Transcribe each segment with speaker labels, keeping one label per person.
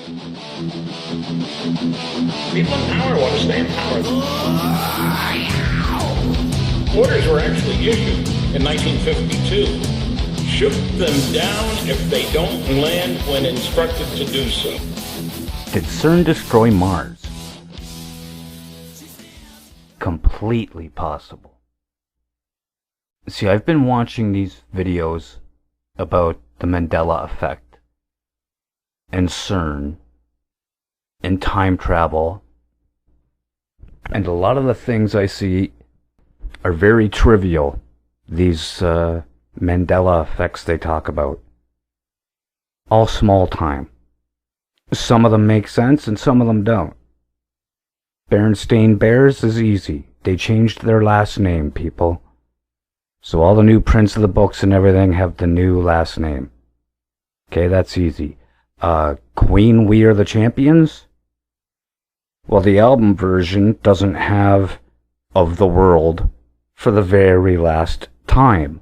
Speaker 1: People in power want to stay in power. Orders were actually issued in 1952. Shoot them down if they don't land when instructed to do so.
Speaker 2: Did CERN destroy Mars? Completely possible. See, I've been watching these videos about the Mandela effect and CERN and time travel, and a lot of the things I see are very trivial. These Mandela effects they talk about, all small time. Some of them make sense and some of them don't. Berenstain Bears is easy. They changed their last name, people. So all the new prints of the books and everything have the new last name. Okay, that's easy. Queen, We Are the Champions? Well, the album version doesn't have Of the World for the very last time.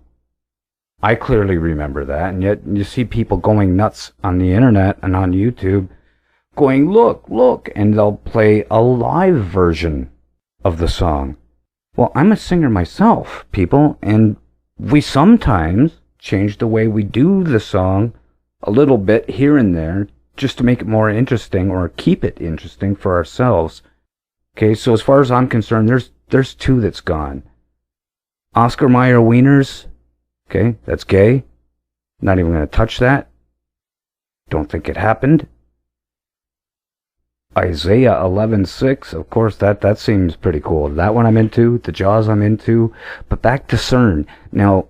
Speaker 2: I clearly remember that, and yet you see people going nuts on the internet and on YouTube going, look, look, and they'll play a live version of the song. Well, I'm a singer myself, people, and we sometimes change the way we do the song a little bit here and there just to make it more interesting or keep it interesting for ourselves. Okay, so as far as I'm concerned, there's two that's gone. Oscar Mayer Wieners, okay, that's gay. Not even going to touch that. Don't think it happened. Isaiah 11:6, of course, that seems pretty cool. That one I'm into. The Jaws I'm into. But back to CERN. Now,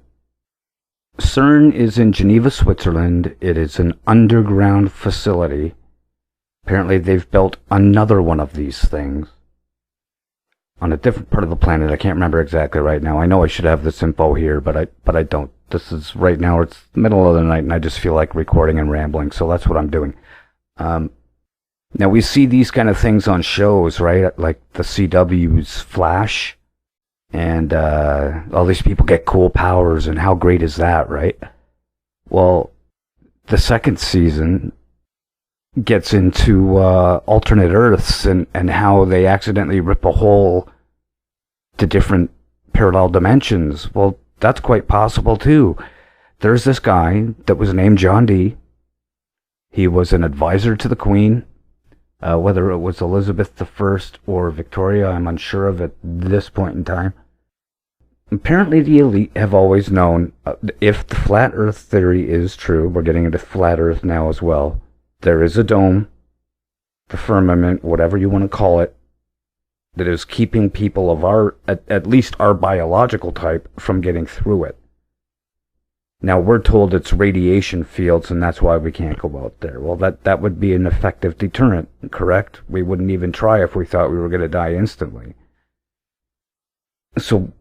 Speaker 2: CERN is in Geneva, Switzerland. It is an underground facility. Apparently they've built another one of these things on a different part of the planet. I can't remember exactly right now. I know I should have this info here, but I don't. This is right now, it's the middle of the night, and I just feel like recording and rambling, so that's what I'm doing. Now, we see these kind of things on shows, right? Like the CW's Flash, and all these people get cool powers, and how great is that, right? Well, the second season gets into alternate Earths and how they accidentally rip a hole to different parallel dimensions. Well, that's quite possible, too. There's this guy that was named John Dee. He was an advisor to the Queen. Whether it was Elizabeth I or Victoria, I'm unsure of at this point in time. Apparently the elite have always known, if the flat earth theory is true, we're getting into flat earth now as well, there is a dome, the firmament, whatever you want to call it, that is keeping people of our, at least our biological type, from getting through it. Now, we're told it's radiation fields, and that's why we can't go out there. Well, that would be an effective deterrent, correct? We wouldn't even try if we thought we were going to die instantly. So,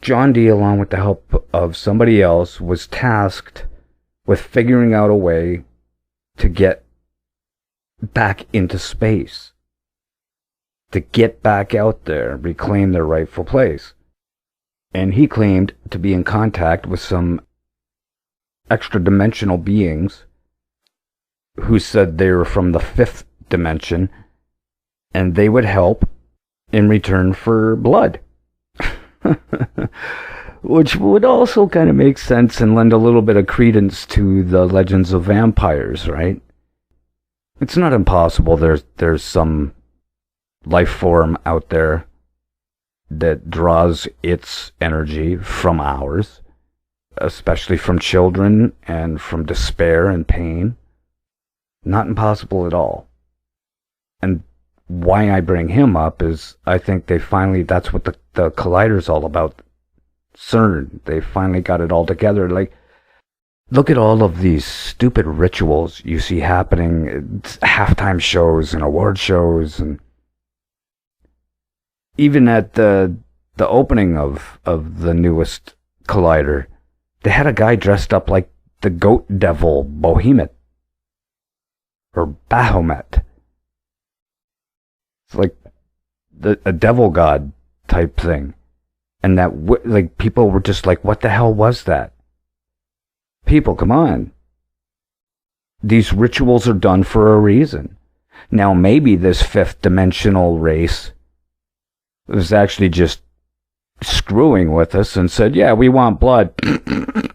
Speaker 2: John Dee, along with the help of somebody else, was tasked with figuring out a way to get back into space. To get back out there, reclaim their rightful place. And he claimed to be in contact with some extra-dimensional beings who said they were from the fifth dimension, and they would help in return for blood. Which would also kind of make sense and lend a little bit of credence to the legends of vampires, right? It's not impossible there's some life form out there that draws its energy from ours, especially from children and from despair and pain. Not impossible at all. And why I bring him up is I think they finally, that's what the Collider's all about. CERN, they finally got it all together. Like, look at all of these stupid rituals you see happening, halftime shows and award shows, and even at the opening of the newest Collider, they had a guy dressed up like the goat devil Behemoth or Baphomet. It's like a devil god type thing. And that, like, people were just like, what the hell was that? People, come on. These rituals are done for a reason. Now, maybe this fifth dimensional race was actually just screwing with us and said, yeah, we want blood.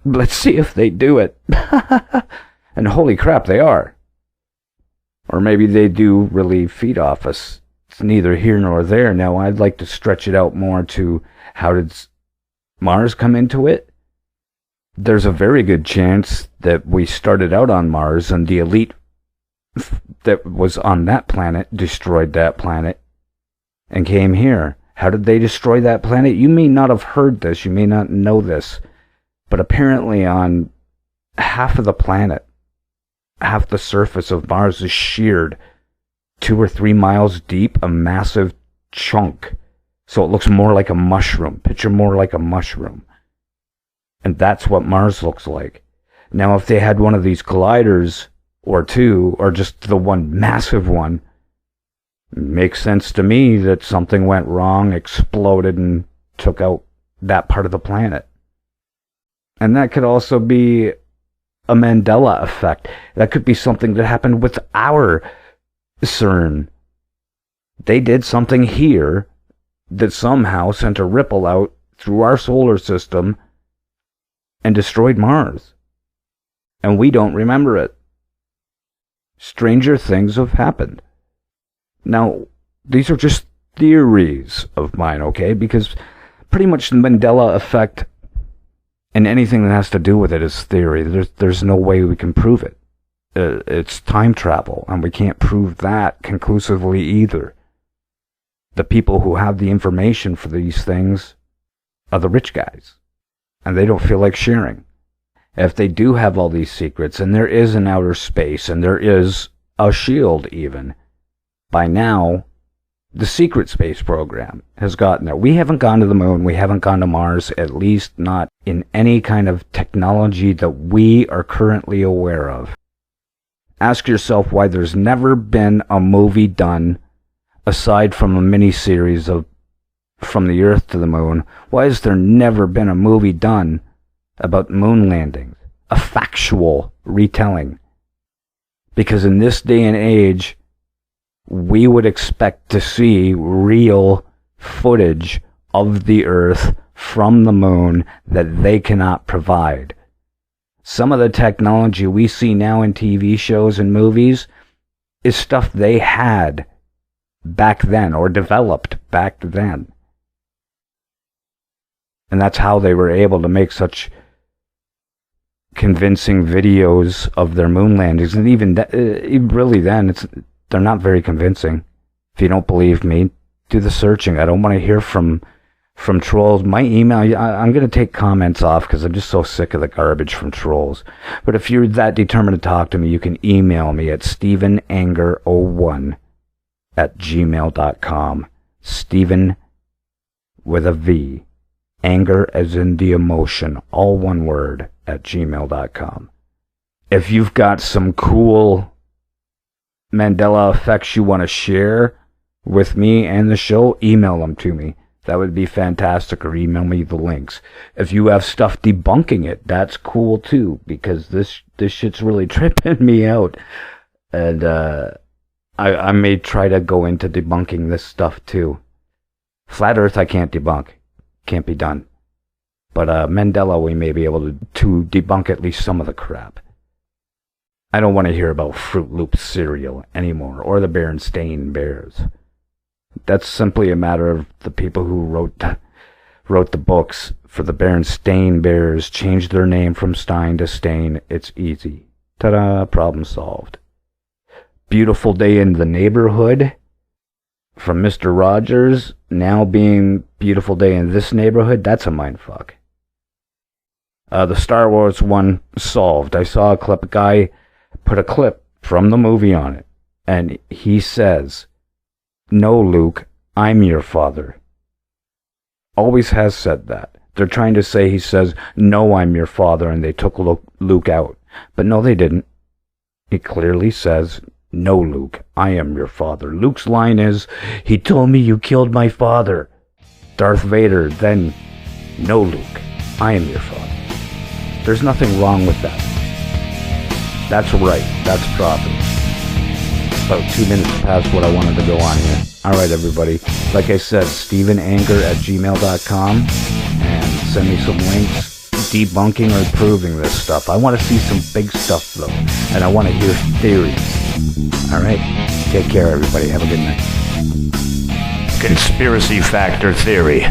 Speaker 2: Let's see if they do it. And holy crap, they are. Or maybe they do really feed off us. It's neither here nor there. Now, I'd like to stretch it out more to how did Mars come into it? There's a very good chance that we started out on Mars and the elite that was on that planet destroyed that planet and came here. How did they destroy that planet? You may not have heard this, you may not know this, but apparently on half of the planet, half the surface of Mars is sheared 2 or 3 miles deep, a massive chunk. So it looks more like a mushroom. Picture more like a mushroom. And that's what Mars looks like. Now, if they had one of these colliders, or two, or just the one massive one, it makes sense to me that something went wrong, exploded, and took out that part of the planet. And that could also be a Mandela effect. That could be something that happened with our CERN. They did something here that somehow sent a ripple out through our solar system and destroyed Mars. And we don't remember it. Stranger things have happened. Now, these are just theories of mine, okay? Because pretty much the Mandela effect and anything that has to do with it is theory. There's no way we can prove it. It's time travel, and we can't prove that conclusively either. The people who have the information for these things are the rich guys, and they don't feel like sharing. If they do have all these secrets, and there is an outer space, and there is a shield even, by now, the secret space program has gotten there. We haven't gone to the moon, we haven't gone to Mars, at least not in any kind of technology that we are currently aware of. Ask yourself why there's never been a movie done, aside from a mini-series of From the Earth to the Moon. Why has there never been a movie done about moon landings? A factual retelling. Because in this day and age, we would expect to see real footage of the Earth from the moon that they cannot provide. Some of the technology we see now in TV shows and movies is stuff they had back then, or developed back then. And that's how they were able to make such convincing videos of their moon landings. And even really then, they're not very convincing. If you don't believe me, do the searching. I don't want to hear from trolls. My email, I'm going to take comments off because I'm just so sick of the garbage from trolls. But if you're that determined to talk to me, you can email me at stevenanger01@gmail.com. Steven with a V. Anger as in the emotion. All one word at gmail.com. If you've got some cool Mandela effects you want to share with me and the show, email them to me. That would be fantastic, or email me the links. If you have stuff debunking it, that's cool too, because this shit's really tripping me out. And I may try to go into debunking this stuff too. Flat Earth I can't debunk. Can't be done. But Mandela we may be able to debunk at least some of the crap. I don't want to hear about Fruit Loops cereal anymore, or the Berenstain Bears. That's simply a matter of the people who wrote the books for the Berenstain Bears changed their name from Stein to Stain. It's easy. Ta-da, problem solved. Beautiful Day in the Neighborhood from Mr. Rogers now being Beautiful Day in This Neighborhood, that's a mindfuck. The Star Wars one solved. I saw a clip, a guy put a clip from the movie on it, and he says, "No, Luke, I'm your father." Always has said that. They're trying to say he says, "No, I'm your father," and they took Luke out. But no, they didn't. He clearly says, "No, Luke, I am your father." Luke's line is, "He told me you killed my father." Darth Vader, then, "No, Luke, I am your father." There's nothing wrong with that. That's right. That's proper. about 2 minutes past what I wanted to go on here. All right, everybody. Like I said, StephenAnger@gmail.com, and send me some links debunking or proving this stuff. I want to see some big stuff, though, and I want to hear theories. All right? Take care, everybody. Have a good night. Conspiracy Factor Theory.